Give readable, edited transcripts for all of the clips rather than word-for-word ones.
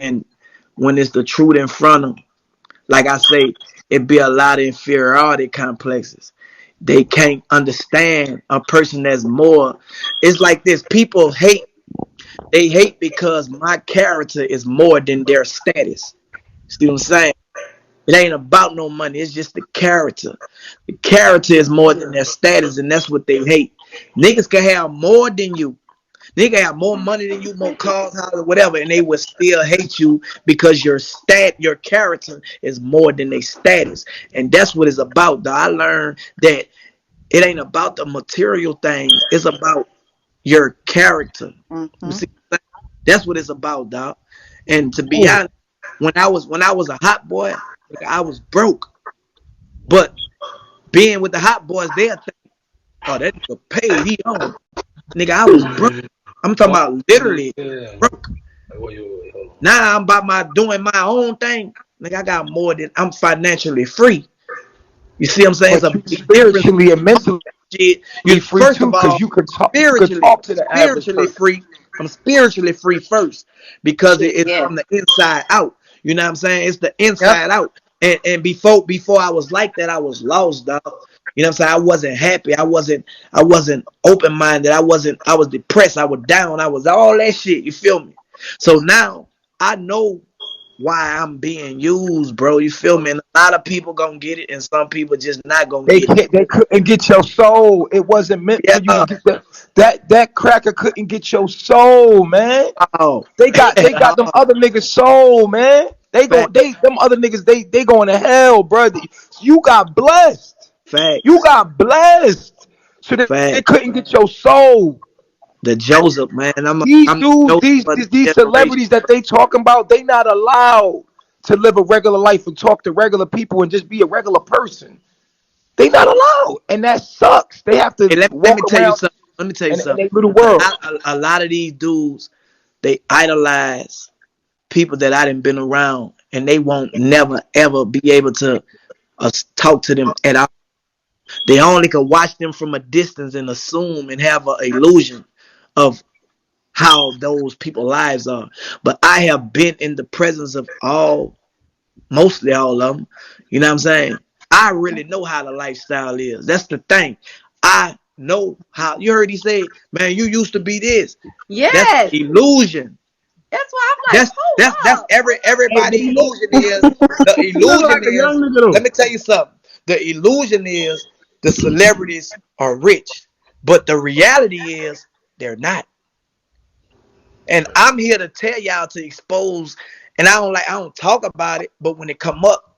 And when it's the truth in front of them, like I say, it be a lot of inferiority complexes. They can't understand a person that's more. It's like this. People hate. They hate because my character is more than their status. See what I'm saying? It ain't about no money. It's just the character. The character is more than their status, and that's what they hate. Niggas can have more than you. Nigga have more money than you, more cars, houses, whatever, and they will still hate you because your character is more than their status, and that's what it's about. Though I learned that it ain't about the material things; it's about your character. You Mm-hmm. see, that's what it's about, dog. And to be Oh, honest, when I was a hot boy, I was broke, but being with the hot boys, they'll think, oh, that nigga paid, he on. Nigga, I was broke. I'm talking oh, about literally yeah. broke. Wait, hold on. Now I'm about my doing my own thing. Nigga, I got more than I'm financially free. You see what I'm saying? It's But a you big difference. spiritually and mentally Shit. You free first too, of because all, you could spiritually, talk to the average spiritually person. free. I'm spiritually free first because it's Yes. from the inside out. You know what I'm saying? It's the Yep. inside out. And before I was like that, I was lost, dog. You know what I'm saying? I wasn't happy. I wasn't open minded. I was depressed. I was down. I was all that shit. You feel me? So now I know why I'm being used, bro. You feel me? And a lot of people gonna get it, and some people just not gonna They get it. can't. They couldn't get your soul. It wasn't meant for you to Yeah. get that cracker couldn't get your soul, man. Oh. They got them other niggas soul, man. Fact. Them other niggas they going to hell, bro. You got blessed. You Facts. got blessed. So they Facts. couldn't get your soul. The Joseph, man. These I'm the dudes, Joseph these of these, the these generation. celebrities that they talking about, they not allowed to live a regular life and talk to regular people and just be a regular person. They not allowed, and that sucks. They have to Hey, let me walk tell you around something. Let me tell you in something. their little A world. lot, a lot of these dudes, they idolize people that I didn't been around, and they won't never ever be able to talk to them at all. They only can watch them from a distance and assume and have an illusion of how those people's lives are. But I have been in the presence of mostly all of them. You know what I'm saying? I really know how the lifestyle is. That's the thing. I know how. You heard he say, "Man, you used to be this." That's Yes. the illusion. That's why I'm like, That's hold up. everybody Hey, but he look, illusion is. The he look illusion like a is. young nigga Let though. me tell you something. The illusion is the celebrities are rich, but the reality is they're not. And I'm here to tell y'all to expose. And I don't talk about it, but when it come up,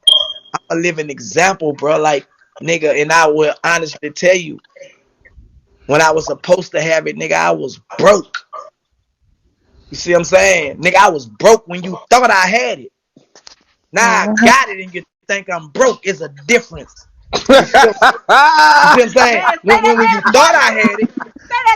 I'm a living example, bro. Like nigga, and I will honestly tell you, when I was supposed to have it, nigga, I was broke. You see what I'm saying? Nigga, I was broke when you thought I had it. Now I Mhm. got it and you think I'm broke. It's a difference. You feel, you see Say what I'm saying? Man, say When that when you last thought part I again. had it,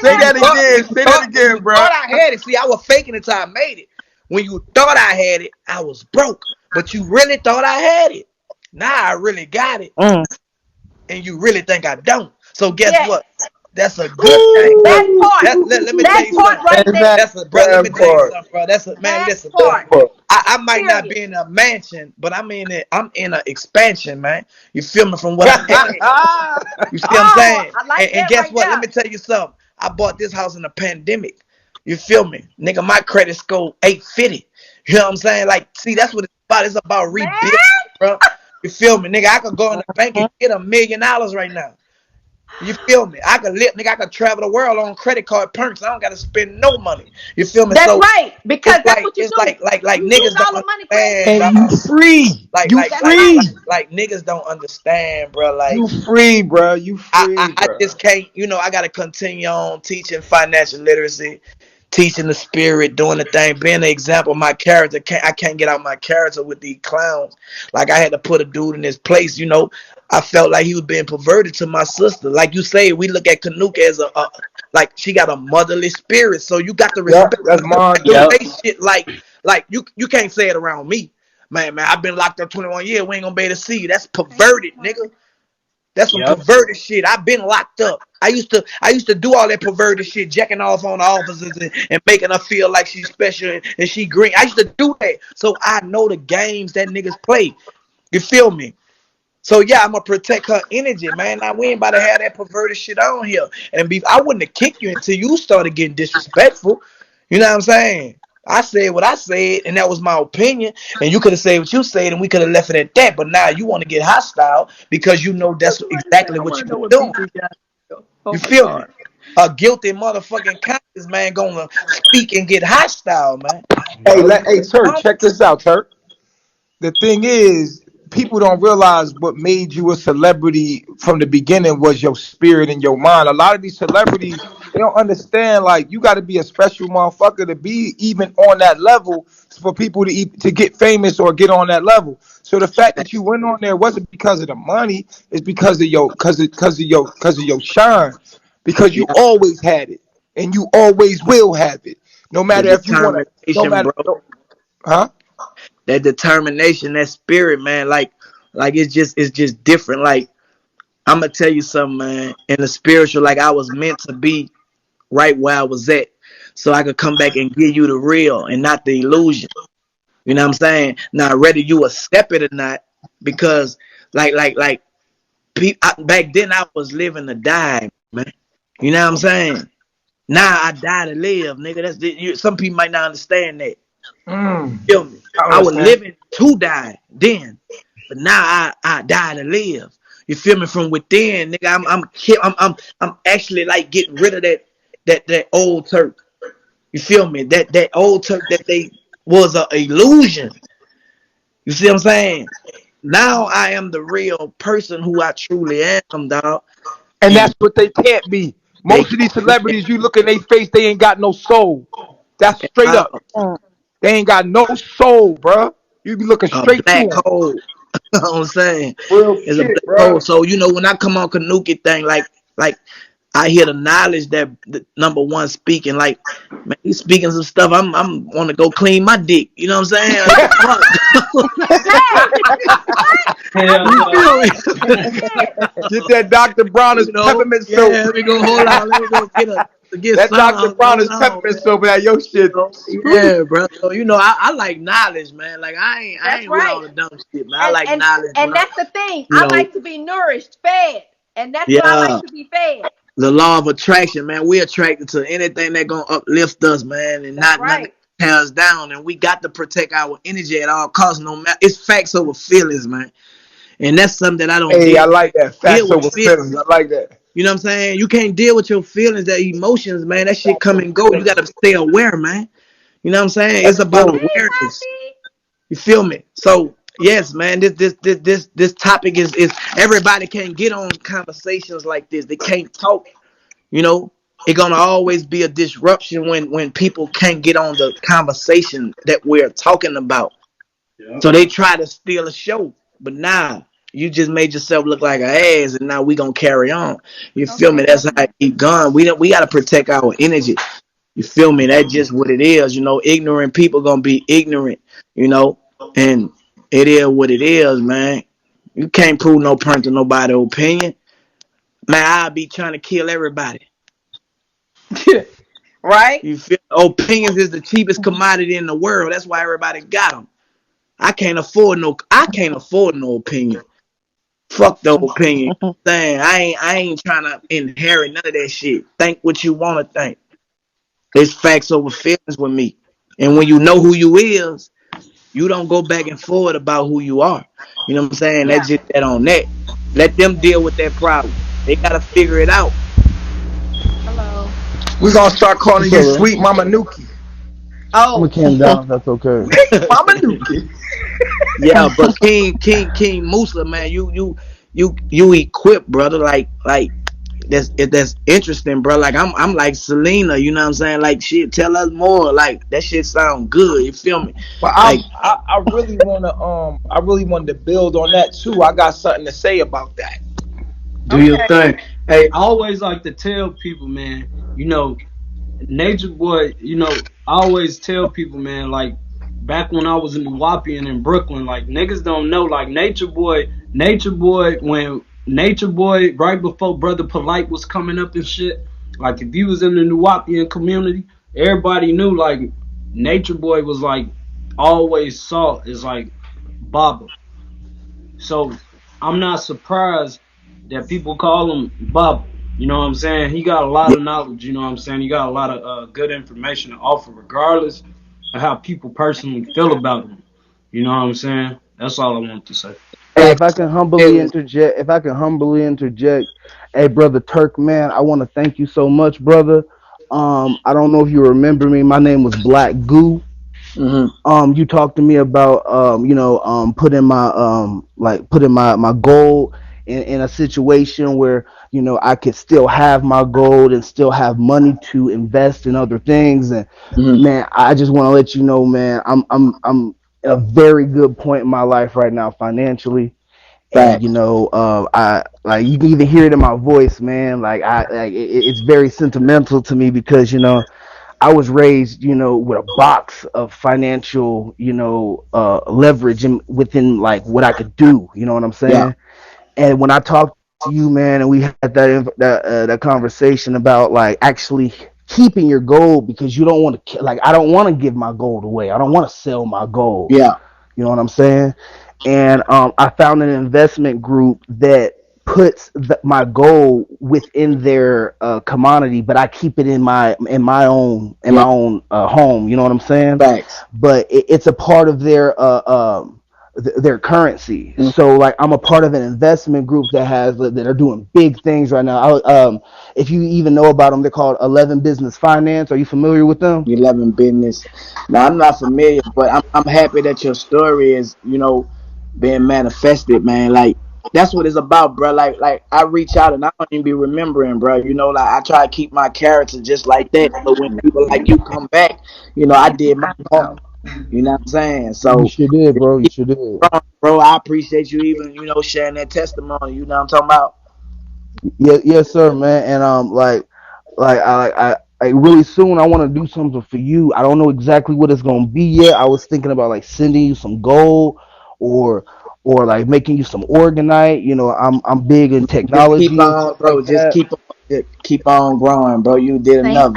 Say that last that part again. again. Say that when again, you bro. thought I had it, see, I was faking it till I made it. When you thought I had it, I was broke. But you really thought I had it. Now I really got it. Mm. And you really think I don't. So guess Yes. what? That's a good thing, bro. That part. Let me tell That you part something. right there. That That's a bro. Let me that tell you part. something, bro. That's a man. That Listen, bro. part. That part. I might not Period. be in a mansion, but I'm in an expansion, man. You feel me from what I'm at? You see what I'm Oh, saying? I like And that guess right what? Let there. me tell you something. I bought this house in the pandemic. You feel me? Nigga, my credit score 850. You know what I'm saying? Like, see, that's what it's about. It's about rebuilding, Man. bro. You feel me? Nigga, I could go in the bank and get $1 million right now. You feel me? I could live, nigga. I could travel the world on credit card perks. I don't gotta spend no money. You feel me? That's So right. Because that's what you it's do. like You use niggas all don't the money understand, crazy. and dog. you free. You That's right. free. Like niggas don't understand, bro. Like You free, bro. You free, I bro. just can't, I got to continue on teaching financial literacy, teaching the spirit, doing the thing, being an example. My character, I can't get out my character with these clowns. Like I had to put a dude in his place, I felt like he was being perverted to my sister. Like you say, we look at Kanuka as like she got a motherly spirit. So you got to Yep, respect that's her. mine You too. Yep. say shit like you can't say it around me. Man, I've been locked up 21 years. We ain't gonna be able to see you. That's perverted, nigga. That's some perverted shit. I've been locked up. I used to do all that perverted shit, jacking off on the officers and making her feel like she's special and she green. I used to do that. So I know the games that niggas play. You feel me? So yeah, I'm gonna protect her energy, man. Now we ain't about to have that perverted shit on here. And I wouldn't have kicked you until you started getting disrespectful. You know what I'm saying? I said what I said, and that was my opinion. And you could have said what you said, and we could have left it at that. But now you want to get hostile because you know that's exactly what you're doing. You feel me? A guilty motherfucking conscience, man, gonna speak and get hostile, man. Hey, Turk, check this out, Turk. The thing is, people don't realize what made you a celebrity from the beginning was your spirit and your mind. A lot of these celebrities, they don't understand, like, you got to be a special motherfucker to be even on that level for people to get famous or get on that level. So the fact that you went on there wasn't because of the money, it's because of your shine. Because you always had it and you always will have it. No matter if you want to, no matter, huh? That determination, that spirit, man, like it's just different. Like, I'm gonna tell you something, man. In the spiritual, like, I was meant to be right where I was at, so I could come back and give you the real and not the illusion. You know what I'm saying? Now, whether you accept it or not, because back then I was living to die, man. You know what I'm saying? Now I die to live, nigga. Some people might not understand that. Feel me? I was living to die then, but now I die to live. You feel me? From within, nigga. I'm actually like getting rid of that old Turk. You feel me? That old Turk that they was an illusion. You see what I'm saying? Now I am the real person who I truly am, dog. And that's what they can't be. Most of these celebrities, you look in their face, they ain't got no soul. That's straight up. They ain't got no soul, bro. You be looking straight black to hole. You know what I'm saying? Real it's shit, a black bro. hole. So, you know, when I come on Kanuki thing, like I hear the knowledge that the number one speaking, like, man, he's speaking some stuff. I'm want to go clean my dick. You know what I'm saying? Like, fuck. Get that Dr. Brown's peppermint soap. Yeah, we go hold on. Let me go get that some. Dr. Brown's peppermint soap at your shit. Yeah, bro. So, you know, I like knowledge, man. Like, I ain't with all the dumb shit, man. I like knowledge. And that's the thing. I like to be nourished, fed. And that's what I like to be fed. The law of attraction, man. We're attracted to anything that gonna uplift us, man, and not tear us down. And we got to protect our energy at all costs. No matter, it's facts over feelings, man. And that's something that I don't. Hey, I like that. Facts over feelings. I like that. You know what I'm saying? You can't deal with your feelings, that emotions, man. That shit come and go. You gotta stay aware, man. You know what I'm saying? It's about awareness. You feel me? So yes, man. This topic is everybody can't get on conversations like this. They can't talk. You know, it's gonna always be a disruption when people can't get on the conversation that we're talking about. Yeah. So they try to steal a show, but nah, you just made yourself look like an ass, and now we gonna carry on. You feel me? That's how it keep going. We gotta protect our energy. You feel me? That's just what it is. You know, ignorant people gonna be ignorant. You know, and it is what it is, man. You can't prove no point to nobody's opinion. Man, I'll be trying to kill everybody. Right? You feel? Opinions is the cheapest commodity in the world. That's why everybody got them. I can't afford no opinion. Fuck the opinion. Dang, I ain't trying to inherit none of that shit. Think what you want to think. It's facts over feelings with me. And when you know who you is, you don't go back and forth about who you are. You know what I'm saying? Yeah. That's just that on that. Let them deal with that problem. They gotta figure it out. Hello. We're gonna start calling you Sweet Mama Nuki. Oh, I'm gonna calm down. That's okay. Mama Nuki. Yeah, but King Musa, man, you equipped, brother. Like that's interesting, bro. Like I'm like Selena, you know what I'm saying? Like, shit, tell us more. Like, that shit sound good. You feel me? But like, I really wanted to build on that too. I got something to say about that. Do your thing. Hey, I always like to tell people, man, you know, Nature Boy, you know, I always tell people, man, like, back when I was in Milwaukee and in Brooklyn, like, niggas don't know, like, Nature Boy, when Nature Boy, right before Brother Polite was coming up and shit, like if you was in the Nuwapian community, everybody knew like Nature Boy was like always saw as like Baba. So I'm not surprised that people call him Baba. You know what I'm saying? He got a lot of knowledge. You know what I'm saying? He got a lot of good information to offer, regardless of how people personally feel about him. You know what I'm saying? That's all I want to say. Hey, if I can humbly interject, hey brother Turk, man, I want to thank you so much, brother. I don't know if you remember me. My name was Black Goo. You talked to me about putting my gold in a situation where I could still have my gold and still have money to invest in other things. And man, I just want to let you know, man, I'm at a very good point in my life right now financially. And I like, you can even hear it in my voice, man. Like it's very sentimental to me because I was raised, with a box of financial, leverage within like what I could do. You know what I'm saying? And when I talked to you, man, and we had that conversation about like actually keeping your gold because you don't want to, like, I don't want to give my gold away. I don't want to sell my gold. Yeah. You know what I'm saying? And I found an investment group that puts my gold within their commodity, but I keep it in my own home. You know what I'm saying? Thanks. But it's a part of their currency. So like I'm a part of an investment group that are doing big things right now. If you even know about them, they're called 11 Business Finance. Are you familiar with them? 11 Business. Now I'm not familiar, but I'm happy that your story is being manifested, man. Like that's what it's about, bro. Like I reach out and I don't even be remembering, bro. Like I try to keep my character just like that. So when people like you come back, I did my part. You know what I'm saying? So You sure did, bro. You sure did. bro, I appreciate you even, sharing that testimony. You know what I'm talking about? Yeah, yes, sir, man. And I really soon I want to do something for you. I don't know exactly what it's gonna be yet. I was thinking about like sending you some gold, or like making you some organite. I'm big in Just keep technology and on, stuff bro. like Just that. keep on growing, bro. You did enough.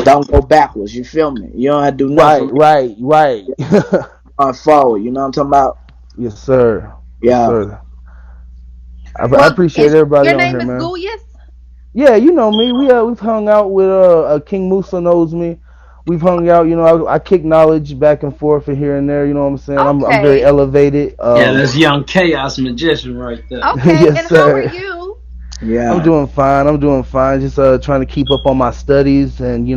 Don't go backwards. You feel me? You don't have to do nothing Right. going forward. You know what I'm talking about? Yes, sir. Yes, Yeah. sir. I Well, appreciate everybody your on name here, is man. Guyas? Yeah, you know me. We've hung out with King Musa knows me. We've hung out. I kick knowledge back and forth and here and there. You know what I'm saying? I'm very Okay. elevated. Yeah, that's young chaos magician right there. Okay. Yes, And how are sir. you? I'm Yeah. doing fine. Just trying to keep up on my studies and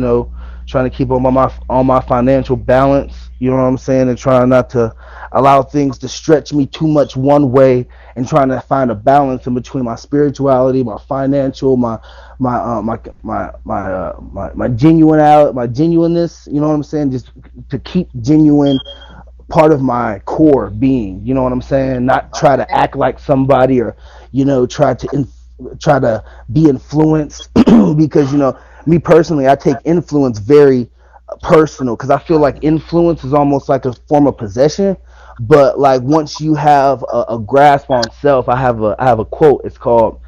trying to keep up on my financial balance. You know what I'm saying? And trying not to allow things to stretch me too much one way, and trying to find a balance in between my spirituality, my financial, my genuineness. You know what I'm saying? Just to keep genuine part of my core being. You know what I'm saying? Not try to Okay. act like somebody, or try to be influenced because me personally, I take influence very personal because I feel like influence is almost like a form of possession. But like once you have a grasp on self, I have a quote. It's called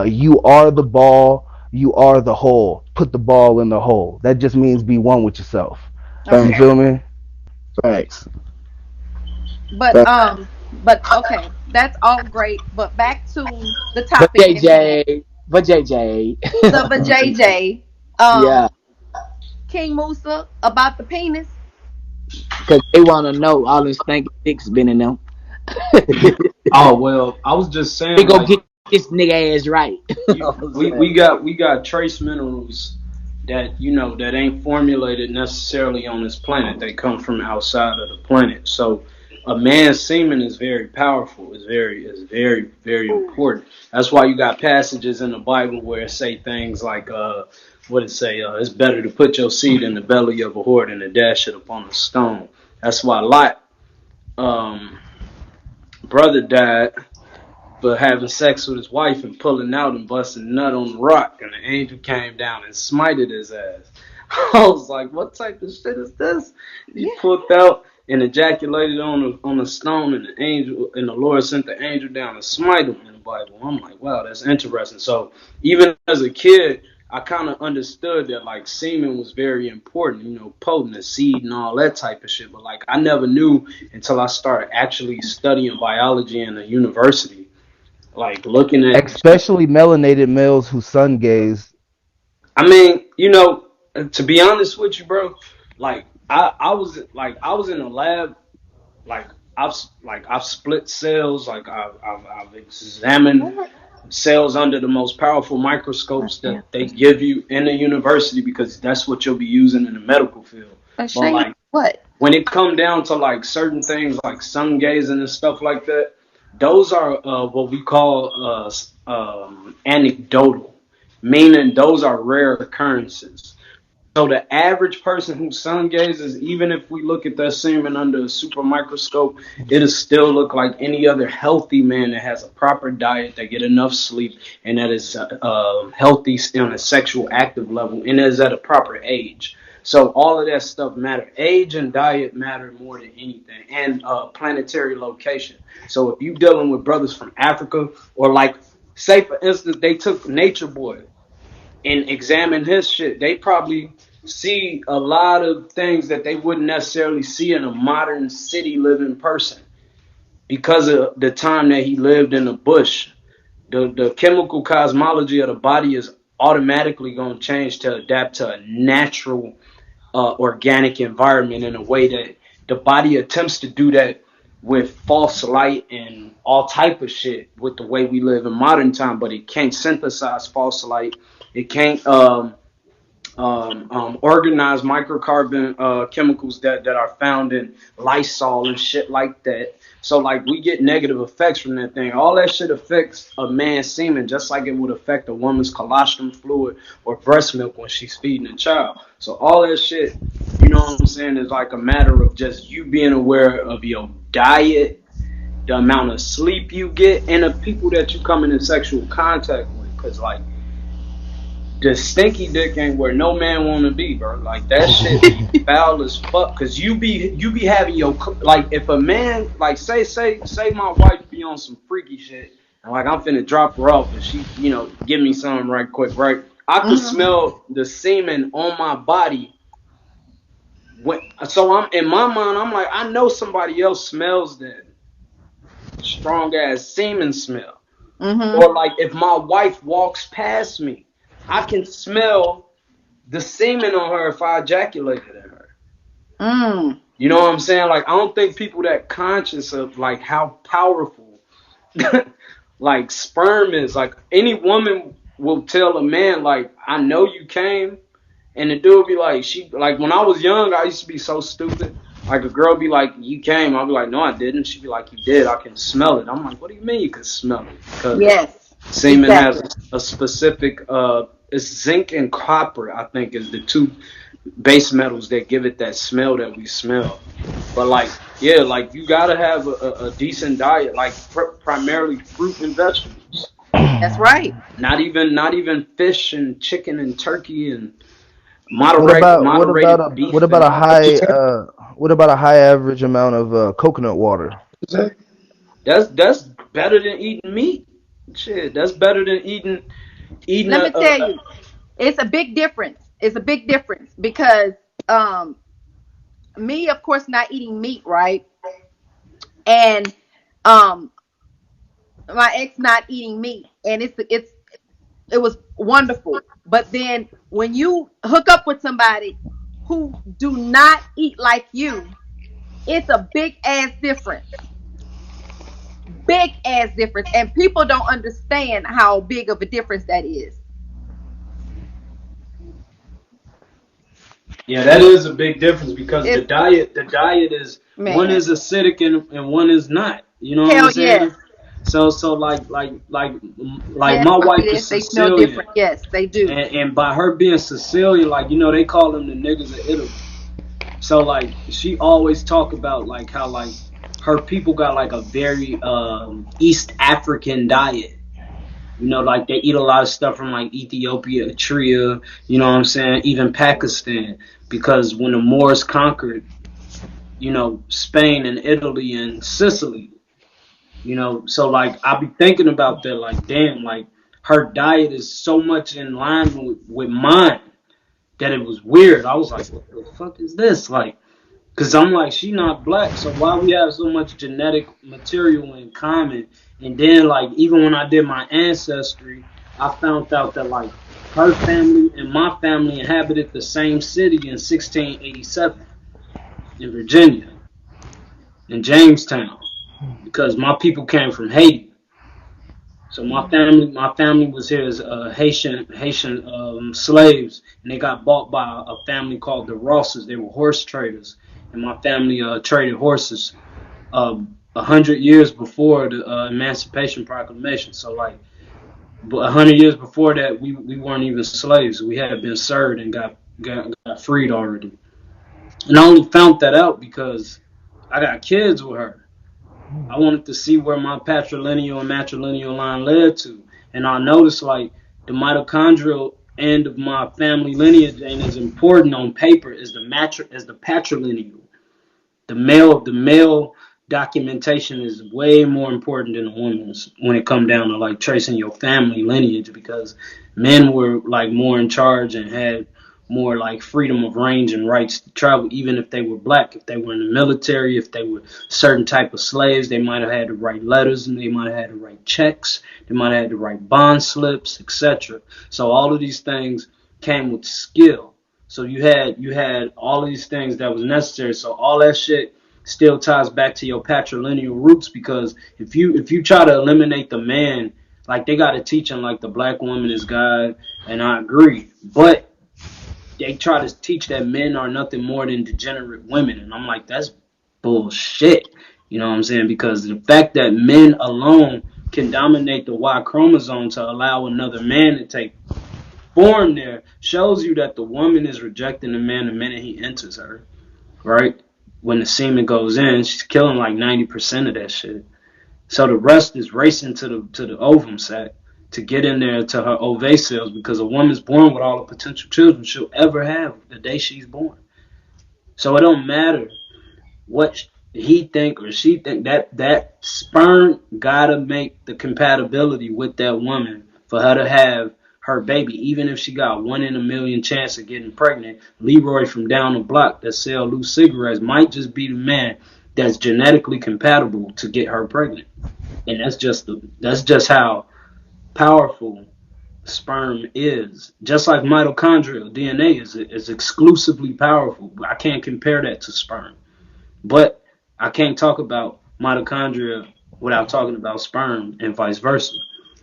"You are the ball, you are the hole. Put the ball in the hole." That just means be one with yourself. You Thanks. Okay. feel me? Thanks. But okay, that's all great. But back to the But topic at hand. JJ, but JJ. So, but JJ, Yeah, King Musa about the penis. because they want to know all this stinking dicks been in them. Oh well, I was just We saying go like get this nigga ass right. we got trace minerals that that ain't formulated necessarily on this planet. They come from outside of the planet. So a man's semen is very powerful. Very important. That's why you got passages in the Bible where it say things like what it say? It's better to put your seed in the belly of a whore than to dash it upon a stone. That's why Lot brother died for having sex with his wife and pulling out and busting a nut on the rock, and the angel came down and smited his ass. I was like, what type of shit is this? He pulled out and ejaculated on a stone, and the Lord sent the angel down to smite him in the Bible. I'm like, wow, that's interesting. So even as a kid, I kind of understood that like semen was very important, you know, potent, seed and all that type of shit. But like I never knew until I started actually studying biology in a university, like looking at especially melanated males who sun gaze. I mean, you know, to be honest with you, bro, like I was in a lab, like I've split cells, like I've examined cells under the most powerful microscopes that they give you in the university, because that's what you'll be using in the medical field. But like when it come down to like certain things like sun gazing and stuff like that, those are what we call anecdotal, meaning those are rare occurrences. So the average person who sun gazes, even if we look at that semen under a super microscope, it'll still look like any other healthy man that has a proper diet, that get enough sleep, and that is healthy on a sexual active level, and is at a proper age. So all of that stuff matter. Age and diet matter more than anything, and planetary location. So if you dealing with brothers from Africa, or like, say for instance, they took Nature Boy and examine his shit, they probably see a lot of things that they wouldn't necessarily see in a modern city living person, because of the time that he lived in the bush. The chemical cosmology of the body is automatically going to change to adapt to a natural organic environment, in a way that the body attempts to do that with false light and all type of shit with the way we live in modern time, but it can't synthesize false light. It can't organize microcarbon chemicals that are found in Lysol and shit like that. So like we get negative effects from that thing. All that shit affects a man's semen, just like it would affect a woman's colostrum fluid or breast milk when she's feeding a child. So all that shit, you know what I'm saying, is like a matter of just you being aware of your diet, the amount of sleep you get, and the people that you come into sexual contact with. Because like the stinky dick ain't where no man want to be, bro. Like that shit foul as fuck. Cause you be having your, like, if a man, like say my wife be on some freaky shit, and like I'm finna drop her off, and she, you know, give me something right quick, right? I could smell the semen on my body. So I'm in my mind, I'm like, I know somebody else smells that strong ass semen smell. Or like if my wife walks past me, I can smell the semen on her if I ejaculated in her. You know what I'm saying? Like, I don't think people that conscious of like how powerful like sperm is. Like any woman will tell a man, like, I know you came, and the dude be like, when I was young, I used to be so stupid. Like a girl be like, you came. I'll be like, no, I didn't. She'd be like, you did. I can smell it. I'm like, what do you mean you can smell it? Because semen has a specific, it's zinc and copper, I think, is the two base metals that give it that smell that we smell. But like, yeah, like you gotta have a decent diet, like primarily fruit and vegetables. That's right. Not even fish and chicken and turkey and What about a high average amount of coconut water? That's better than eating meat. Shit, that's better than eating. Let me tell you, it's a big difference. It's a big difference because me, of course, not eating meat, right? And my ex not eating meat, and it was wonderful. But then when you hook up with somebody who do not eat like you, it's a big ass difference. Big ass difference, and people don't understand how big of a difference that is. Yeah, that is a big difference, because the diet is, man, one is acidic and one is not. You know what I'm saying? Yes. So like yes, my wife is Sicilian. Yes, they do. And by her being Sicilian, like, you know, they call them the niggas of Italy. So like she always talk about like how like her people got like a very East African diet. You know, like they eat a lot of stuff from like Ethiopia, Eritrea, you know what I'm saying, even Pakistan, because when the Moors conquered, you know, Spain and Italy and Sicily. You know, so like I be thinking about that, like damn, like her diet is so much in line with mine that it was weird. I was like, what the fuck is this? Like, cause I'm like, she not black, so why we have so much genetic material in common? And then like even when I did my ancestry, I found out that like her family and my family inhabited the same city in 1687 in Virginia, in Jamestown, because my people came from Haiti. So my family was here as Haitian slaves, and they got bought by a family called the Rosses. They were horse traders, and my family traded horses 100 years before the Emancipation Proclamation. So like, but 100 years before that, we weren't even slaves. We had been served and got freed already. And I only found that out because I got kids with her. I wanted to see where my patrilineal and matrilineal line led to. And I noticed like the mitochondrial end of my family lineage ain't as important on paper as the patrilineal. The male documentation is way more important than the woman's when it come down to like tracing your family lineage, because men were like more in charge and had more like freedom of range and rights to travel, even if they were black. If they were in the military, if they were certain type of slaves, they might have had to write letters, and they might have had to write checks, they might have had to write bond slips, etc. So all of these things came with skill. So you had all of these things that was necessary. So all that shit still ties back to your patrilineal roots, because if you try to eliminate the man, like they got to teach him like the black woman is God, and I agree, but they try to teach that men are nothing more than degenerate women, and I'm like, that's bullshit. You know what I'm saying? Because the fact that men alone can dominate the Y chromosome to allow another man to take form there shows you that the woman is rejecting the man the minute he enters her, right? When the semen goes in, she's killing like 90% of that shit. So the rest is racing to the ovum sac to get in there to her ovate cells, because a woman's born with all the potential children she'll ever have the day she's born. So it don't matter what he think or she think, that sperm gotta make the compatibility with that woman for her to have her baby. Even if she got 1 in a million chance of getting pregnant, Leroy from down the block that sell loose cigarettes might just be the man that's genetically compatible to get her pregnant. And that's just how powerful sperm is. Just like mitochondrial DNA is exclusively powerful. I can't compare that to sperm. But I can't talk about mitochondria without talking about sperm, and vice versa.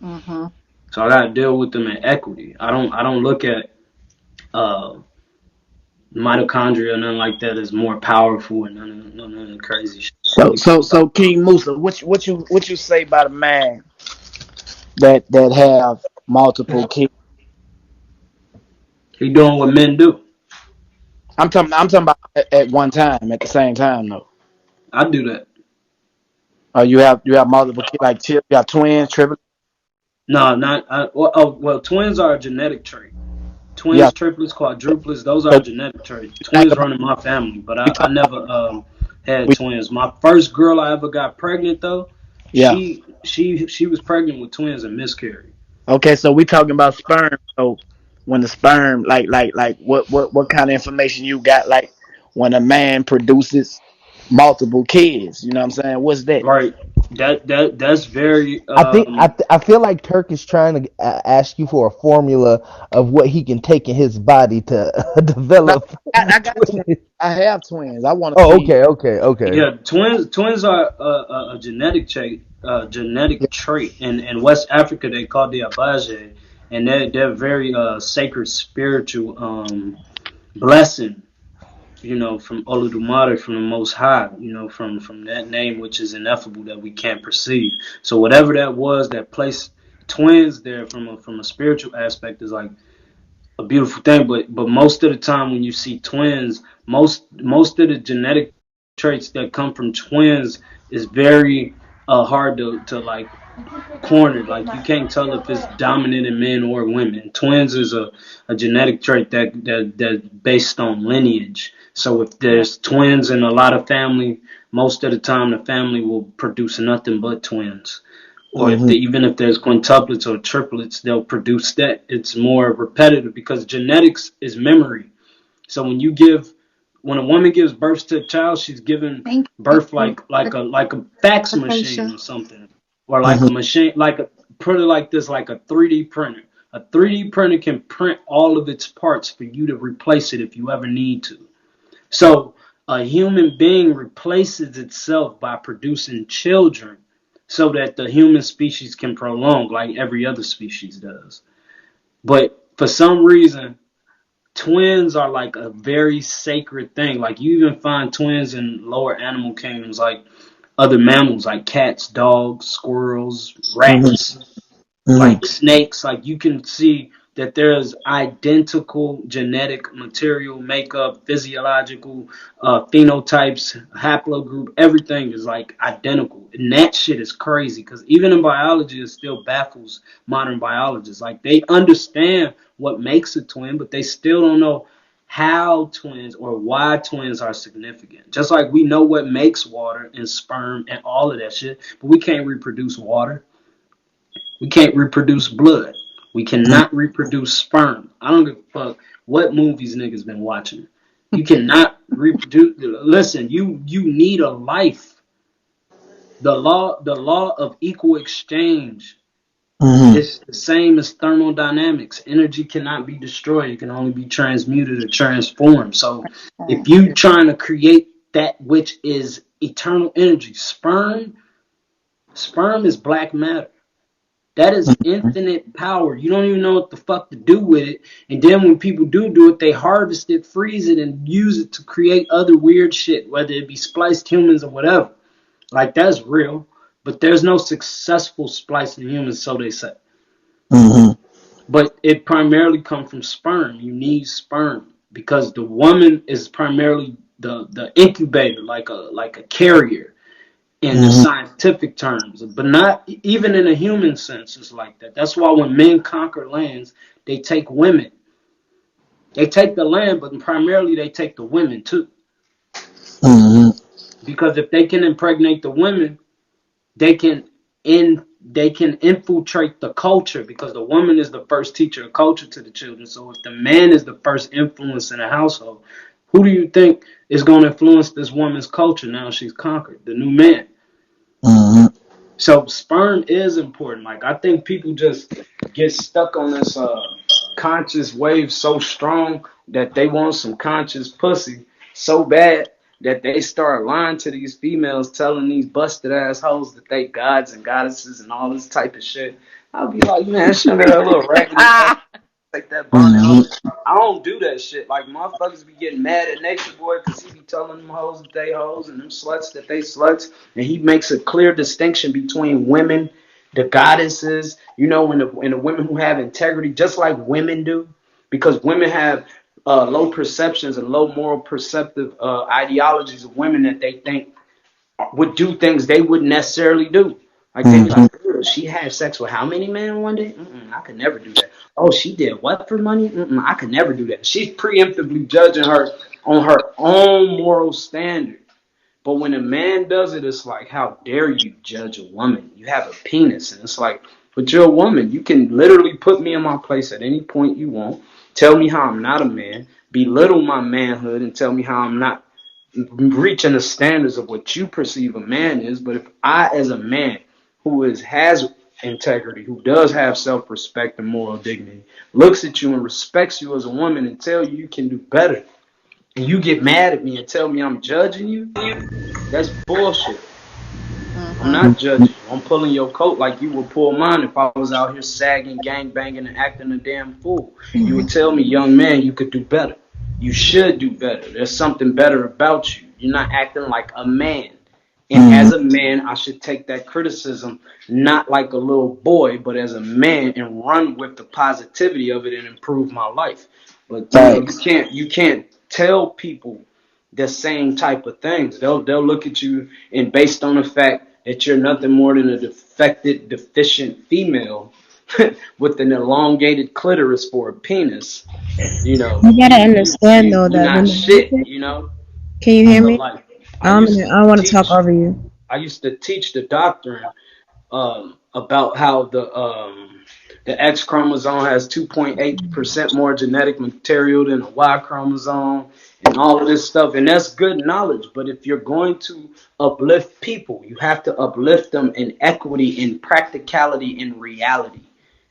Mm-hmm. So I gotta deal with them in equity. I don't look at uh, mitochondria or nothing like that as more powerful and none of the crazy shit. So King Musa, what you say about a man that have multiple kids? He doing what men do. I'm talking about at one time, at the same time though. I do that. You have multiple kids, like you got twins, triplets. No, not. Well, twins are a genetic trait. Yeah. Twins, triplets, quadruplets, those So are genetic traits. you talk Twins about run in my family, but we I talk never had we twins. My first girl I ever got pregnant though, yeah. she was pregnant with twins and miscarried. Okay, so we talking about sperm. So when the sperm, like, what kind of information you got? Like when a man produces multiple kids, you know what I'm saying? What's that? Right. That's very I feel like Turk is trying to ask you for a formula of what he can take in his body to No, develop. I got twins. I have twins. I want to Oh, see. okay. yeah, twins are a genetic trait. In West Africa they call the abaje, and they're very sacred spiritual blessing, you know, from Oludumare, from the Most High, you know, from that name which is ineffable that we can't perceive. So whatever that was that placed twins there from a spiritual aspect is like a beautiful thing. But most of the time when you see twins, most of the genetic traits that come from twins is very hard to like corner. Like you can't tell if it's dominant in men or women. Twins is a genetic trait that's based on lineage. So if there's twins in a lot of family, most of the time the family will produce nothing but twins. Or even if there's quintuplets or triplets, they'll produce that. It's more repetitive because genetics is memory. So when a woman gives birth to a child, she's giving Thank birth you. like a fax machine or something, or like a machine, like a put it like this, like a 3D printer. A 3D printer can print all of its parts for you to replace it if you ever need to. So a human being replaces itself by producing children so that the human species can prolong like every other species does. But for some reason, twins are like a very sacred thing. Like you even find twins in lower animal kingdoms, like other mammals, like cats, dogs, squirrels, rats, like snakes. Like you can see that there's identical genetic material, makeup, physiological phenotypes, haplogroup. Everything is like identical, and that shit is crazy because even in biology, it still baffles modern biologists. Like they understand what makes a twin, but they still don't know how twins or why twins are significant. Just like we know what makes water and sperm and all of that shit, but we can't reproduce water. We can't reproduce blood. We cannot reproduce sperm. I don't give a fuck what movies niggas been watching. You cannot reproduce. Listen, you need a life. The law of equal exchange is the same as thermodynamics. Energy cannot be destroyed. It can only be transmuted or transformed. So if you trying to create that which is eternal energy, sperm is black matter. That is infinite power. You don't even know what the fuck to do with it. And then when people do it, they harvest it, freeze it, and use it to create other weird shit, whether it be spliced humans or whatever. Like, that's real. But there's no successful splicing humans, so they say. But it primarily comes from sperm. You need sperm because the woman is primarily the incubator, like a carrier in the scientific terms, but not even in a human sense. It's like that. That's why when men conquer lands, they take women. They take the land, but primarily they take the women too. Because if they can impregnate the women, they can infiltrate the culture because the woman is the first teacher of culture to the children. So if the man is the first influence in a household, who do you think is going to influence this woman's culture now she's conquered? The new man. So sperm is important. Like I think people just get stuck on this conscious wave so strong that they want some conscious pussy so bad that they start lying to these females, telling these busted assholes that they gods and goddesses and all this type of shit. I'll be like, man, shut that little raggedy like that bonnet. I don't do that shit. Like motherfuckers be getting mad at Nature Boy because he be telling them hoes that they hoes and them sluts that they sluts, and he makes a clear distinction between women, the goddesses, you know, and the women who have integrity, just like women do, because women have low perceptions and low moral perceptive ideologies of women that they think would do things they wouldn't necessarily do. Like they be like, she had sex with how many men one day? I could never do that. Oh, she did what for money? I could never do that. She's preemptively judging her on her own moral standard. But when a man does it, it's like, how dare you judge a woman? You have a penis. And it's like, but you're a woman. You can literally put me in my place at any point you want. Tell me how I'm not a man. Belittle my manhood and tell me how I'm not reaching the standards of what you perceive a man is. But if I, as a man who has integrity, who does have self-respect and moral dignity, looks at you and respects you as a woman and tell you can do better, and you get mad at me and tell me I'm judging you, that's bullshit. I'm not judging you. I'm pulling your coat like you would pull mine if I was out here sagging, gang banging, and acting a damn fool. You would tell me, young man, you could do better. You should do better. There's something better about you. You're not acting like a man. And as a man, I should take that criticism not like a little boy, but as a man and run with the positivity of it and improve my life. But you can't tell people the same type of things. They'll look at you and based on the fact that you're nothing more than a defected, deficient female with an elongated clitoris for a penis. You know, You gotta understand though you that when not the shit. Matrix, You know, can you hear so me? like I'm gonna, I don't want to talk over you. I used to teach the doctrine about how the X chromosome has 2.8% more genetic material than the Y chromosome and all of this stuff. And that's good knowledge. But if you're going to uplift people, you have to uplift them in equity, in practicality, in reality.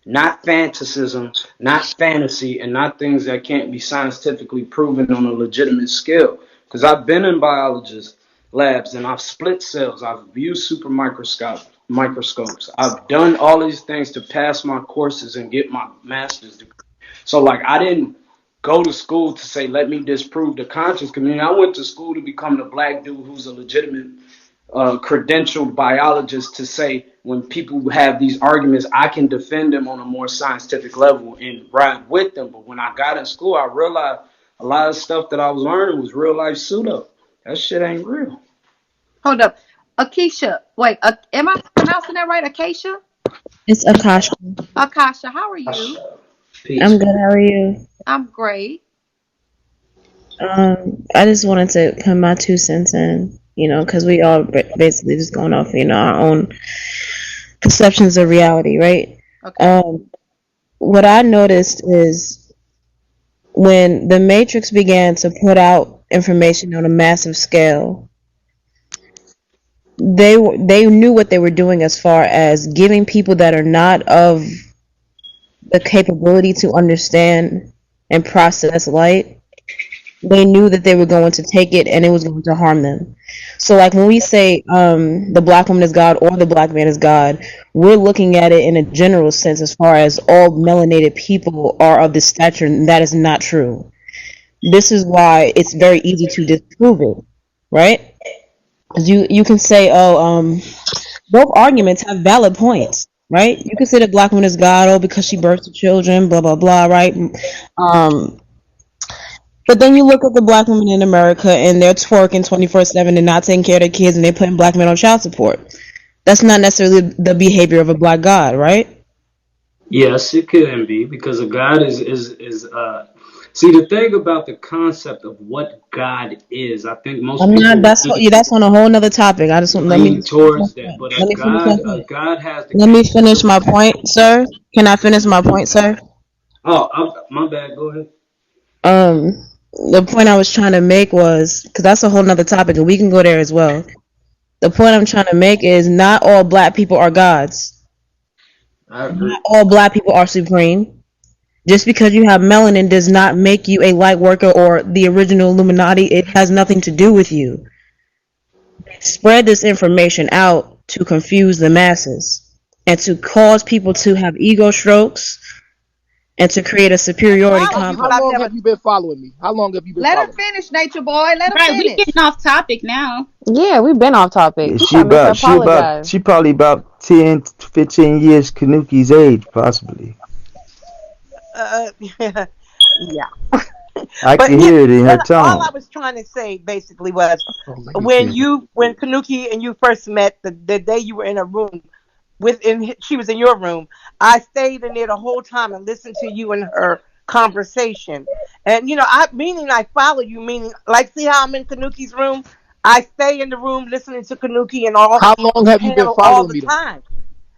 Not fantasism, not fantasy, and not things that can't be scientifically proven on a legitimate scale. Because I've been in biologists labs and I've split cells, I've used super microscopes, I've done all these things to pass my courses and get my master's degree. So like I didn't go to school to say let me disprove the conscious community. I went to school to become the black dude who's a legitimate credentialed biologist, to say when people have these arguments, I can defend them on a more scientific level and ride with them. But when I got in school, I realized a lot of stuff that I was learning was real life pseudo. That shit ain't real. Hold up. Akeisha. Wait, am I pronouncing that right? Acacia? It's Akasha. Akasha, how are you? Peace. I'm good. How are you? I'm great. I just wanted to come my 2 cents in, because we all basically just going off, our own perceptions of reality, right? Okay. What I noticed is when the Matrix began to put out information on a massive scale, they knew what they were doing as far as giving people that are not of the capability to understand and process light. They knew that they were going to take it and it was going to harm them. So like when we say the black woman is God or the black man is God, we're looking at it in a general sense as far as all melanated people are of this stature, and that is not true. This is why it's very easy to disprove it, right? Because you can say, both arguments have valid points, right? You can say the black woman is God, because she births the children, blah blah blah, right? But then you look at the black women in America and they're twerking 24/7 and not taking care of their kids, and they're putting black men on child support. That's not necessarily the behavior of a black God, right? Yes, it can be, because a God is see, the thing about the concept of what God is, I think most I'm not. people That's on a whole nother topic. I just want let me lean towards that. But let me finish my point. a God has the Let me finish my capability. point, sir. Can I finish my point, sir? My bad. Go ahead. Um, the point I was trying to make was, because that's a whole nother topic, and we can go there as well. The point I'm trying to make is not all black people are gods. I agree. Not all black people are supreme. Just because you have melanin does not make you a light worker or the original Illuminati. It has nothing to do with you. Spread this information out to confuse the masses and to cause people to have ego strokes and to create a superiority complex. How long have you been following me? How long have you been Let following her me? finish, Nature Boy. Let her Right, we finish. getting off topic now. Yeah, we've been off topic. She probably about 10, 15 years Kanuki's age, possibly. Yeah. I can hear it in her tone. All I was trying to say basically was when Kanuki and you first met, the day you were in a room she was in your room, I stayed in there the whole time and listened to you and her conversation. And I follow you, meaning like, see how I'm in Kanuki's room? I stay in the room listening to Kanuki and all. How long have you been all following the me? time.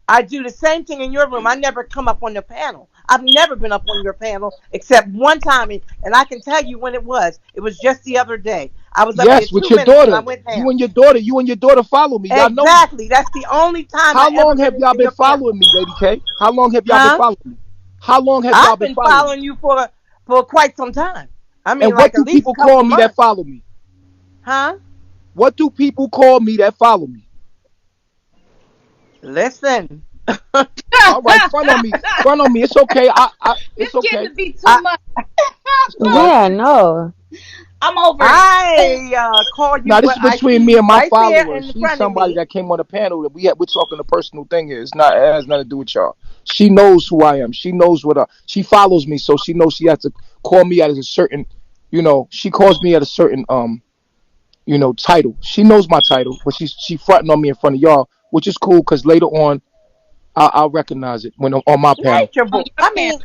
I do the same thing in your room. I never come up on the panel. I've never been up on your panel except one time, and I can tell you when it was. It was just the other day. I was up there With 2 your minutes and I daughter. went down. You and your daughter follow me. Y'all know. Exactly. That's the only time. How long have y'all been following me, Lady K? How long have y'all been following me? How long have y'all been following you for quite some time. I mean, and what do people call me that follow me? Huh? What do people call me that follow me? Listen. All right, front on me. It's okay. It's okay. Getting to be too much. Yeah, no. I'm over I call you. Now this is between me and my followers. She's somebody that that came on the panel that we're talking a personal thing here. It has nothing to do with y'all. She knows who I am. She knows she follows me, so she knows she has to call me at a certain, she calls me at a certain title. She knows my title, but she fronting on me in front of y'all which is cool because later on I'll recognize it when on my panel. Nature boy. I mean,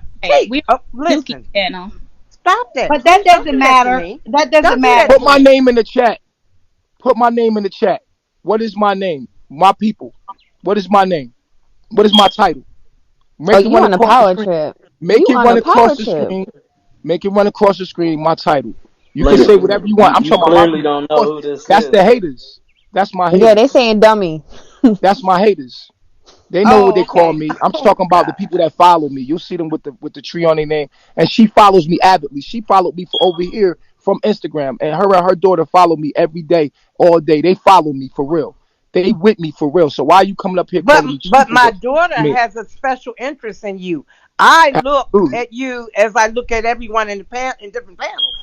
we listen. channel. Stop that. But that Don't doesn't do matter. to me. That Don't doesn't do matter. that Put to my me. name in the chat. Put my name in the chat. What is my name? My people. What is my name? What is my title? Make Oh, it you run on a across power the screen. trip. Make You it on run a across power the trip. screen. Make it run across the screen. My title. You can Later. say whatever you want. I'm You talking about my clearly people. don't Of know course, who this that's is. the haters. That's my Yeah, they haters. saying dummy. That's my haters. They know what they call okay. me. I'm just talking about the people that follow me. You'll see them with the tree on their name. And she follows me avidly. She followed me for over here from Instagram. And her daughter follow me every day, all day. They follow me for real. They with me for real. So why are you coming up here calling me cheap? But my daughter has a special interest in you. I look Absolutely. at you as I look at everyone in different panels.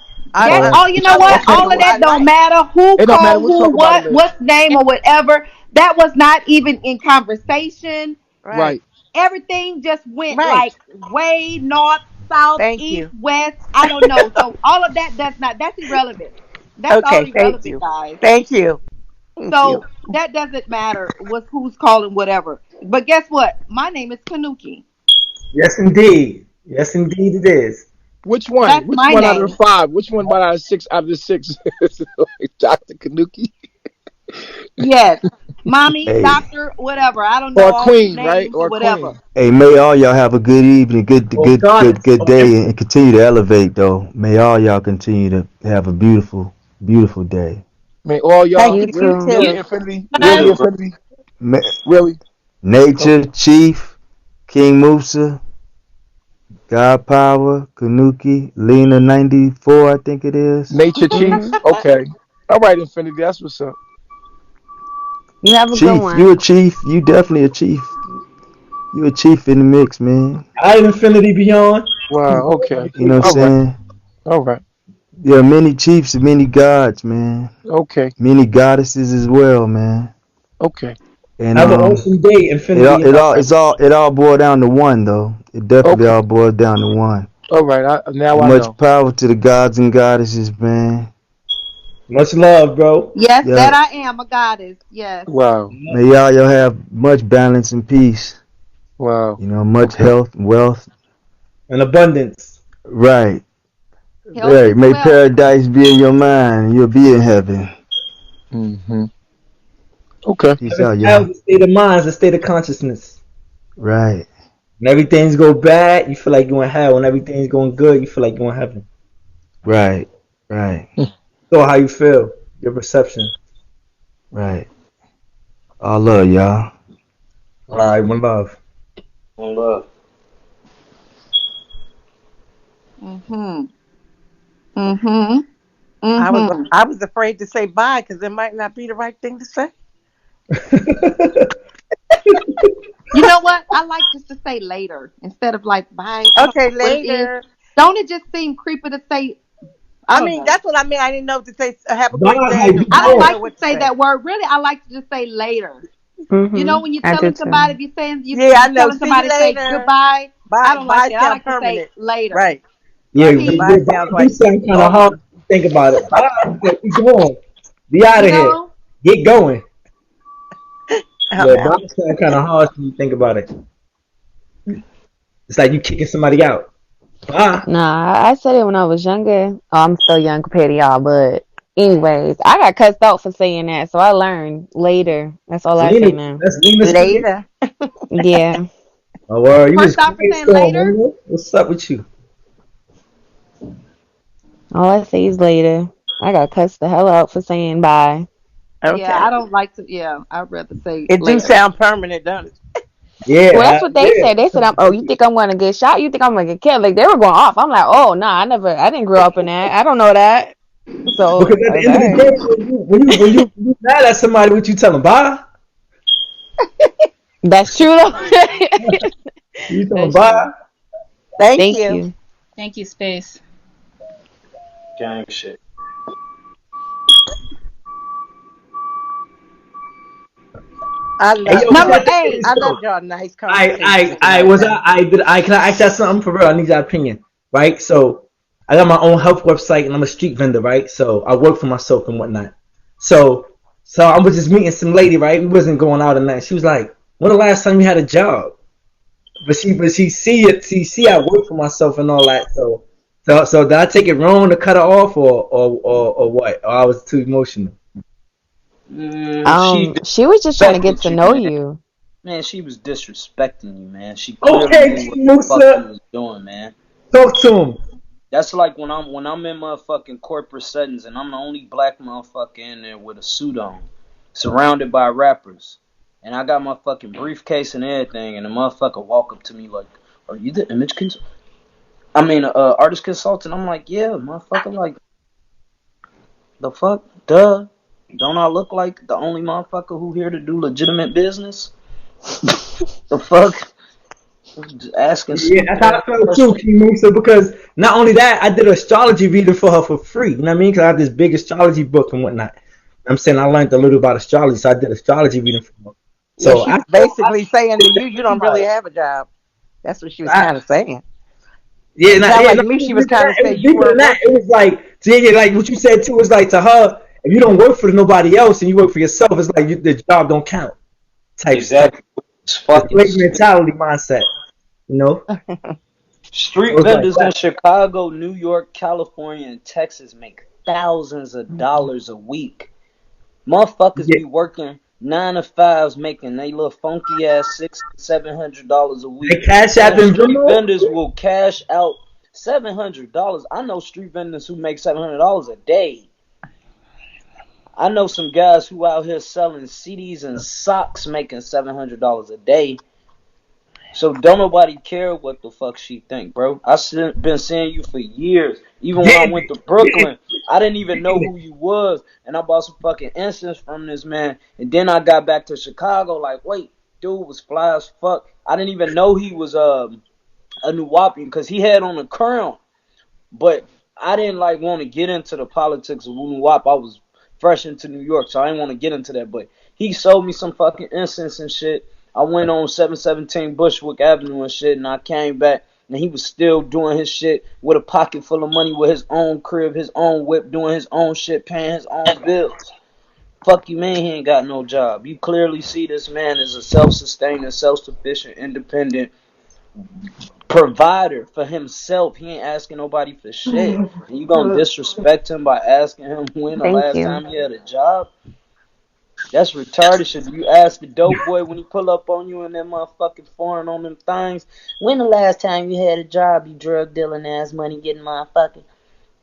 You know what? I All of that don't matter. Who It don't matter. called We'll who, talk about it what, later. what's name or whatever. That was not even in conversation. Right. Everything just went Right. like way north, south, Thank east, you. west. I don't know. So all of that that's irrelevant. That's all Okay, thank irrelevant, you. guys. Thank you. Thank So you. that doesn't matter who's calling whatever. But guess what? My name is Kanuki. Yes, indeed. Yes, indeed, it is. Which one? That's Which my one out of name. the 5? Which one out of the 6 out of the 6? Dr. Kanuki? Yes. Mommy, Hey. doctor, whatever. I don't know Or all queen, these right? names, Or whatever. queen. Hey, may all y'all have a good evening, good goddess. day, and continue to elevate. Though, may all y'all continue to have a beautiful, beautiful day. May all y'all Thank you too. really too. infinity, You really too, bro. infinity, Ma- really. Nature, Chief, King Musa, God Power, Kanuki, Lena 94, I think it is. Nature Chief. Okay. All right, infinity. That's what's up. You have a good Chief, one. you a chief. You definitely a chief. You a chief in the mix, man. I infinity beyond. Wow. Okay. You know what I'm All right. saying? All right. There are many chiefs and many gods, man. Okay. Many goddesses as well, man. Okay. And Have an awesome day, infinity. it all boils down to one, though. It definitely Okay. all boils down to one. All right. Now And I much know. power to the gods and goddesses, man. Much love, bro. Yes, Yeah. that I am a goddess. Yes. Wow. May y'all have much balance and peace. Wow. You know, much health, wealth. And abundance. Right. Health Right. is May wealth. paradise be in your mind. You'll be in heaven. Mm-hmm. Okay. Peace out, Heaven's y'all. a state of mind, it's a state of consciousness. Right. When everything's go bad, you feel like you're in hell. When everything's going good, you feel like you're in heaven. Right. Right. So how you feel, your perception. Right. All love, y'all. All right, one love. One love. Mhm. Mhm. Mhm. I was afraid to say bye because it might not be the right thing to say. You know what? I like just to say later instead of like bye. I don't Okay, know what it is. later. Don't it just seem creepy to say? I don't mean, know. that's what I mean. I didn't know to say have a Bye, great how day. you I don't doing? like to say that word. Really, I like to just say later. You know, when you're I do telling too. somebody, if you're saying Yeah, I know. telling See somebody you to say later. goodbye, Bye. I don't Bye like that. I sound like to say permanent. later. Right. Yeah, Peace. Bye sounds you like sound kind of hard when you think about it. Bye. Keep going. Be out You of here. know? Get going. I'm Yeah, out. bye sound kind of harsh when you think about it. It's like you kicking somebody out. Bye. Nah, I said it when I was younger. Oh, I'm still young compared to y'all, but anyways, I got cussed out for saying that, so I learned later. That's all I say now. That's Lena speaking. Later. Yeah. Oh, well, you First just off, for saying later. What's up with you? All I say is later. I got cussed the hell out for saying bye. Okay. Yeah, I don't like to. Yeah, I'd rather say It do later. sound permanent, don't it? Yeah. Well, that's what they said. They said, you think I'm going to get shot? You think I'm going to get killed? Like, they were going off. I'm like, oh, nah, I didn't grow up in that. I don't know that. So, Because at the end of the day, when you mad at somebody, what you tell them? Bye. That's true, though. You tell them bye. Thank you. Thank you, Space. Gang shit. I love Hey, yo, I love y'all nice conversation. Can I ask y'all something for real? I need your opinion, right? So I got my own health website and I'm a street vendor, right? So I work for myself and whatnot. So So I was just meeting some lady, right? We wasn't going out at night. She was like, "When the last time you had a job?" But she see it. See, I work for myself and all that. So did I take it wrong to cut her off, or what? Or I was too emotional. She She was just trying to get disrespected to you, know man. you. Man, she was disrespecting you, man. She clearly Okay, knew King what the fuck she Musa, was doing, man. talk to him. That's like when I'm in motherfucking corporate settings and I'm the only black motherfucker in there with a suit on, surrounded by rappers, and I got my fucking briefcase and everything, and the motherfucker walk up to me like, "Are you the image artist consultant?" I'm like, "Yeah, motherfucker." Like, the fuck, duh. Don't I look like the only motherfucker who here to do legitimate business? The fuck? Just asking Yeah, stupid that's how I ass felt too, questions. King Musa, because not only that, I did an astrology reading for her for free. You know what I mean? Because I have this big astrology book and whatnot. I'm saying I learned a little about astrology, so I did astrology reading for her. Yeah, So she was basically saying to you, you don't really have a job. That's what she was kind of saying. Yeah, Sound like no, to me she it was kind of saying was you deeper than weren't that. It working. was like, yeah, like what you said too. Was like to her, if you don't work for nobody else and you work for yourself, it's like the job don't count. Type Exactly. It's fucking slave stupid. mentality mindset. You know, Street it was like vendors in that. Chicago, New York, California, and Texas make thousands of dollars a week. Motherfuckers Yeah, be working 9 to 5s making they little funky ass $600-$700 a they week. cash app Man, and street Venmo. vendors will cash out $700. I know street vendors who make $700 a day. I know some guys who out here selling CDs and socks making $700 a day. So don't nobody care what the fuck she think, bro. Been seeing you for years. Even when I Getting went to it, Brooklyn, I didn't even know getting who you was, and I bought some fucking incense from this man. And then I got back to Chicago, like, wait, dude was fly as fuck. I didn't even know he was a Nuwapian because he had on a crown. But I didn't like want to get into the politics of Nuwap. I was fresh into New York, so I didn't want to get into that. But he sold me some fucking incense and shit. I went on 717 Bushwick Avenue and shit, and I came back, and he was still doing his shit with a pocket full of money, with his own crib, his own whip, doing his own shit, paying his own bills. Fuck you, man, he ain't got no job. You clearly see this man is a self-sustaining, self-sufficient, independent provider for himself. He ain't asking nobody for shit. And you gonna disrespect him by asking him when the Thank last you. time he had a job? That's retarded shit. You ask the dope boy when he pull up on you in that motherfucking foreign on them things, when the last time you had a job, you drug dealing ass money getting motherfucker.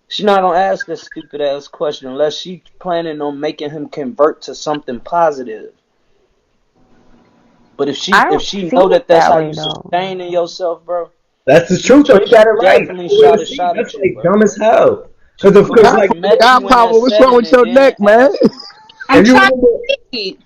She not gonna ask this stupid ass question unless she planning on making him convert to something positive. But if I if don't she see know it that that's that how way you though. sustaining yourself, bro, That's the truth. So you she got it right. definitely Well, shot a see, shot that's at you, like bro. dumb as hell. She Because God, clearly like met God you in that power, what's wrong setting with and your then neck, man? asked you. I'm if you trying remember, to see.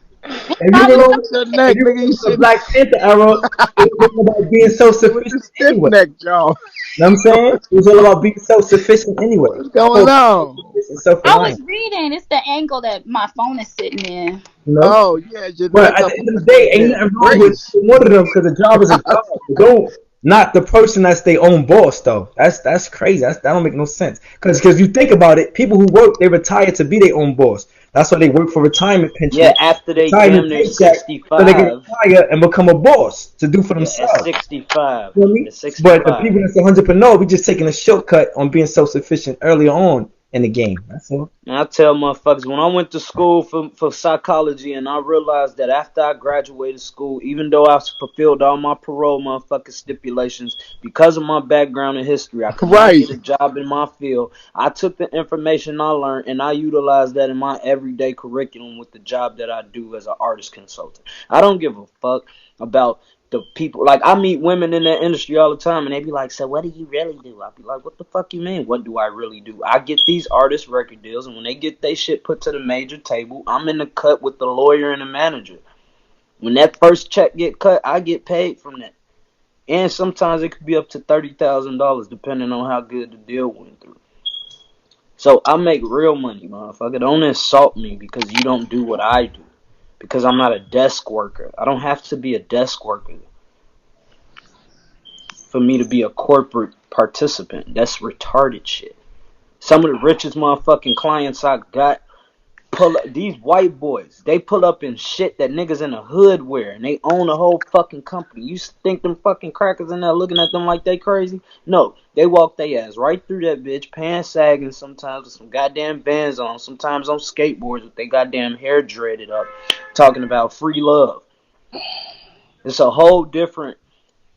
if you What's Probably wrong remember, with your if neck, you nigga? You remember the sitting Black Panther era, it was all about being with self-sufficient the stiff anyway. neck, Joe. You know what I'm saying? It was all about being self-sufficient anyway. What's going on? Self-sufficient, I was self-reliant. reading. It's the angle that my phone is sitting in. You know. Oh yeah, your But neck at up the end of the under day, ain't that nothing wrong with brace. one of them because a job is a job. But don't not the person that's their own boss though. That's crazy. That don't make no sense. Because you think about it, people who work they retire to be their own boss. That's why they work for retirement Yeah, pension, after they retirement damn near paycheck, so they can 65. retire and become a boss to do for Yeah, at themselves. 65. You know what I mean? At But the 65. people that's 100% we just taking a shortcut on being self-sufficient earlier on in the game. That's all. And I tell motherfuckers, when I went to school for psychology and I realized that after I graduated school, even though I fulfilled all my parole motherfucking stipulations, because of my background in history, I could not Right. get a job in my field. I took the information I learned and I utilized that in my everyday curriculum with the job that I do as an artist consultant. I don't give a fuck about the people. Like, I meet women in that industry all the time and they be like, so what do you really do? I'll be like, what the fuck you mean, what do I really do? I get these artist record deals, and when they get their shit put to the major table, I'm in the cut with the lawyer and the manager. When that first check get cut, I get paid from that. And sometimes it could be up to $30,000 depending on how good the deal went through. So I make real money, motherfucker. Don't insult me because you don't do what I do. Because I'm not a desk worker. I don't have to be a desk worker for me to be a corporate participant. That's retarded shit. Some of the richest motherfucking clients I got these white boys, they pull up in shit that niggas in the hood wear, and they own a whole fucking company. You think them fucking crackers in there looking at them like they crazy? No, they walk their ass right through that bitch, pants sagging sometimes with some goddamn bands on, sometimes on skateboards with their goddamn hair dreaded up, talking about free love. It's a whole different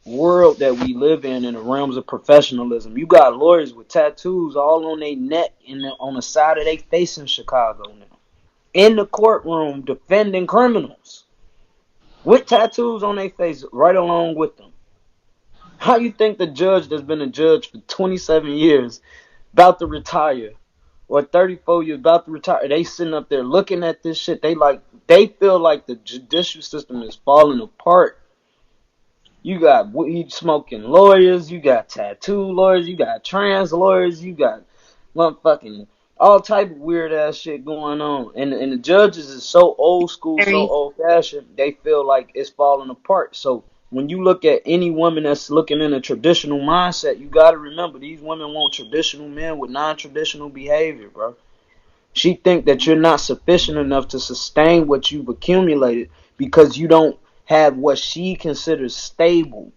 world that we live in the realms of professionalism. You got lawyers with tattoos all on their neck and on the side of their face in Chicago now, in the courtroom defending criminals with tattoos on their face right along with them. How you think the judge that's been a judge for 27 years about to retire, or 34 years about to retire, they sitting up there looking at this shit, they feel like the judicial system is falling apart. You got weed smoking lawyers, you got tattoo lawyers, you got trans lawyers, you got motherfucking all type of weird ass shit going on. And the judges is so old school, so old fashioned, they feel like it's falling apart. So when you look at any woman that's looking in a traditional mindset, you gotta remember these women want traditional men with non-traditional behavior, bro. She think that you're not sufficient enough to sustain what you've accumulated because you don't have what she considers stable,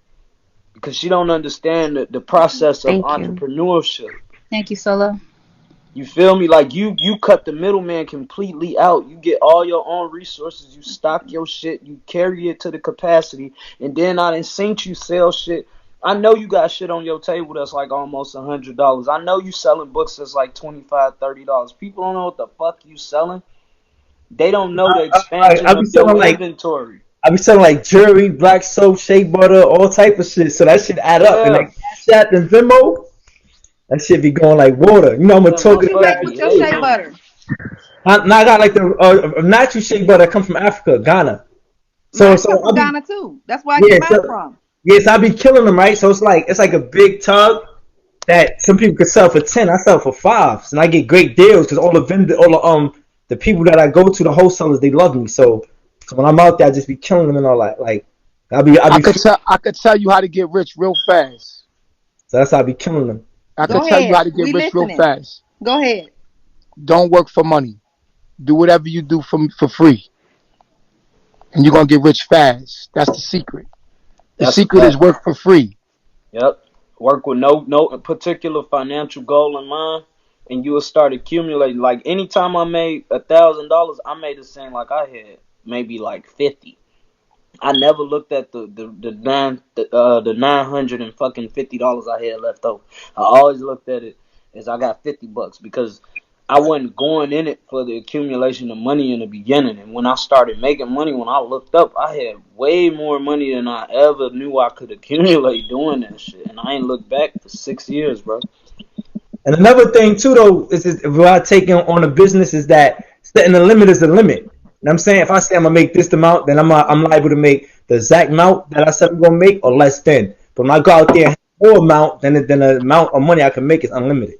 because she don't understand the process of entrepreneurship. Thank you, Solo. You feel me? Like you cut the middleman completely out. You get all your own resources. You stock your shit. You carry it to the capacity. And then I done seen you sell shit. I know you got shit on your table that's like almost $100. I know you selling books that's like $25, $30. People don't know what the fuck you selling. They don't know the expansion of your inventory. I be selling like jewelry, black soap, shea butter, all type of shit. So that shit add up. Yeah. And like Cash App and Venmo, that shit be going like water. You know, I'm gonna talk about with your shea butter. I got like the natural shea butter that comes from Africa, Ghana. So from Ghana too. That's where I get mine from. Yes, I be killing them, right? So it's like a big tub that some people could sell for 10. I sell for 5, and I get great deals because all the people that I go to, the wholesalers, they love me. So when I'm out there, I just be killing them and all that. Like I could tell you how to get rich real fast. So that's how I be killing them. I could tell you how to get rich real fast. Go ahead. Don't work for money. Do whatever you do for free, and you're gonna get rich fast. That's the secret. The secret is work for free. Yep. Work with no particular financial goal in mind, and you will start accumulating. Like anytime I made $1,000, I made it seem like I had maybe like 50. I never looked at the $950 I had left over. I always looked at it as I got $50 because I wasn't going in it for the accumulation of money in the beginning. And when I started making money, when I looked up, I had way more money than I ever knew I could accumulate doing that shit. And I ain't looked back for 6 years, bro. And another thing too, though, is what I take on a business is that setting the limit is the limit. You know what I'm saying? If I say I'm gonna make this amount, then I'm liable to make the exact amount that I said I'm gonna make or less than. But when I go out there and have more amount, then the amount of money I can make is unlimited.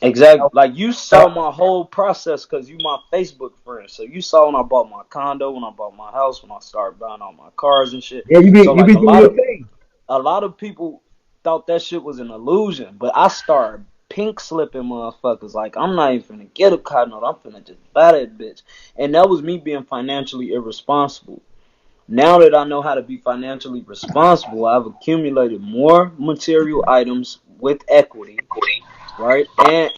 Exactly. Like you saw my whole process because you my Facebook friend. So you saw when I bought my condo, when I bought my house, when I started buying all my cars and shit. Yeah, you be doing your thing. A lot of people thought that shit was an illusion, but I started pink slipping motherfuckers. Like I'm not even finna get a car note. I'm finna just buy that bitch. And that was me being financially irresponsible. Now that I know how to be financially responsible, I've accumulated more material items with equity, right? And